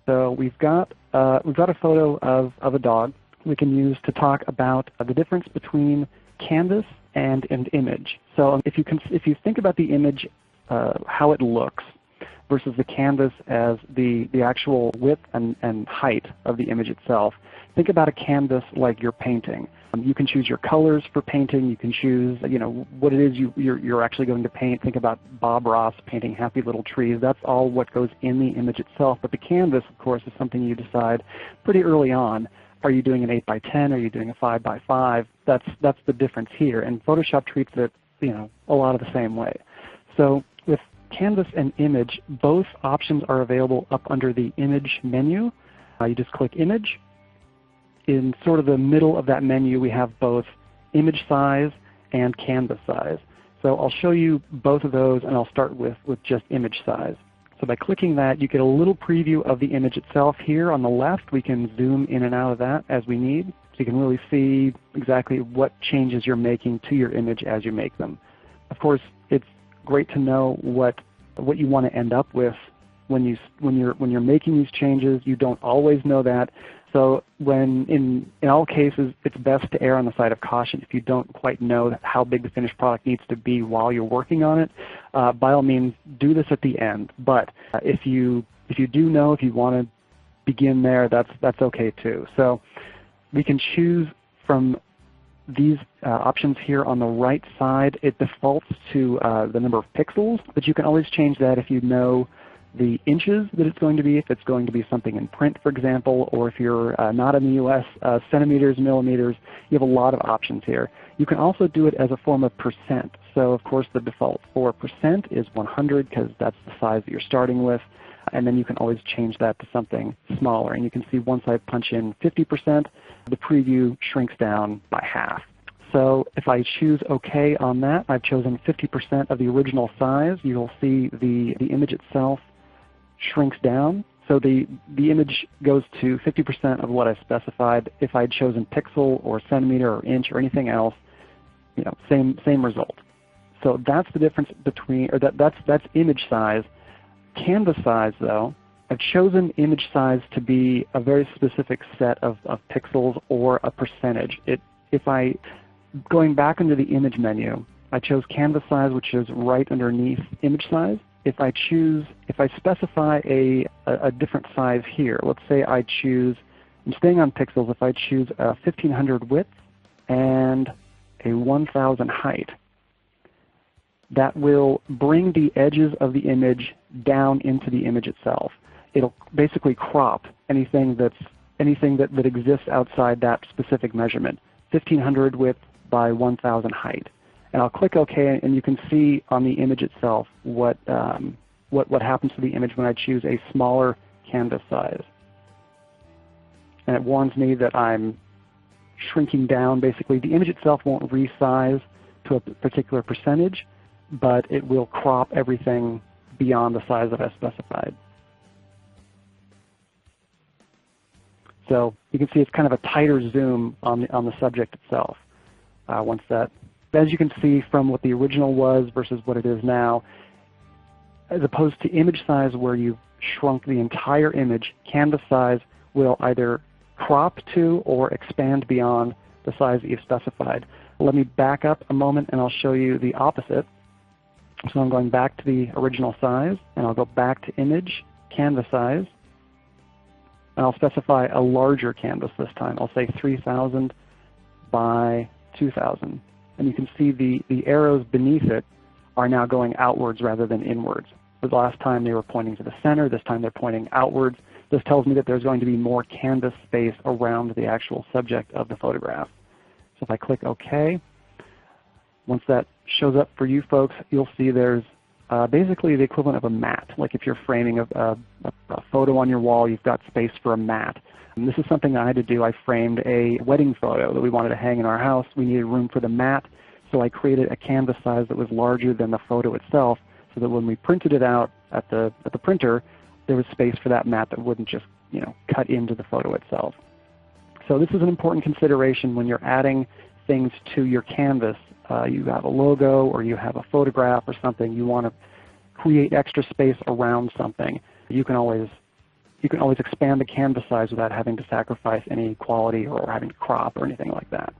So we've got a photo of a dog we can use to talk about the difference between canvas and an image. So if you think about the image, how it looks, versus the canvas as the actual width and height of the image itself, think about a canvas like you're painting. You can choose your colors for painting. You can choose, what it is you're actually going to paint. Think about Bob Ross painting happy little trees. That's all what goes in the image itself. But the canvas, of course, is something you decide pretty early on. Are you doing an 8 by 10? Are you doing a 5 by 5? That's the difference here. And Photoshop treats it, a lot of the same way. So with canvas and image, both options are available up under the image menu. You just click image. In sort of the middle of that menu, we have both image size and canvas size. So I'll show you both of those, and I'll start with just image size. So by clicking that, you get a little preview of the image itself here on the left. We can zoom in and out of that as we need. So you can really see exactly what changes you're making to your image as you make them. Of course, it's great to know what you want to end up with when you're making these changes. You don't always know that. So in all cases, it's best to err on the side of caution. If you don't quite know how big the finished product needs to be while you're working on it, by all means, do this at the end. But if you do know, if you want to begin there, that's okay too. So we can choose from these options here on the right side. It defaults to the number of pixels, but you can always change that if you know the inches that it's going to be, if it's going to be something in print, for example, or if you're not in the U.S., centimeters, millimeters. You have a lot of options here. You can also do it as a form of percent. So of course the default for percent is 100 because that's the size that you're starting with, and then you can always change that to something smaller. And you can see once I punch in 50%, the preview shrinks down by half. So if I choose OK on that, I've chosen 50% of the original size. You'll see the image itself shrinks down. So the image goes to 50% of what I specified. If I'd chosen pixel or centimeter or inch or anything else, same result. So that's the difference between, or that's image size. Canvas size, though, I've chosen image size to be a very specific set of pixels or a percentage. Going back into the image menu, I chose canvas size, which is right underneath image size. If I specify a different size here, let's say I'm staying on pixels, if I choose a 1500 width and a 1000 height, that will bring the edges of the image down into the image itself. It'll basically crop anything that exists outside that specific measurement, 1500 width by 1000 height. And I'll click OK, and you can see on the image itself what happens to the image when I choose a smaller canvas size. And it warns me that I'm shrinking down. Basically, the image itself won't resize to a particular percentage, but it will crop everything beyond the size that I specified. So you can see it's kind of a tighter zoom on the subject itself. As you can see from what the original was versus what it is now, as opposed to image size where you've shrunk the entire image, canvas size will either crop to or expand beyond the size that you've specified. Let me back up a moment and I'll show you the opposite. So I'm going back to the original size, and I'll go back to image, canvas size, and I'll specify a larger canvas this time. I'll say 3000 by 2000. And you can see the arrows beneath it are now going outwards rather than inwards. The last time they were pointing to the center, this time they're pointing outwards. This tells me that there's going to be more canvas space around the actual subject of the photograph. So if I click OK, once that shows up for you folks, you'll see there's basically the equivalent of a mat. Like if you're framing a photo on your wall, you've got space for a mat. And this is something I had to do. I framed a wedding photo that we wanted to hang in our house. We needed room for the mat, so I created a canvas size that was larger than the photo itself, so that when we printed it out at the printer, there was space for that mat that wouldn't just cut into the photo itself. So this is an important consideration when you're adding things to your canvas. You have a logo or you have a photograph or something. You want to create extra space around something. You can always you can always expand the canvas size without having to sacrifice any quality or having to crop or anything like that.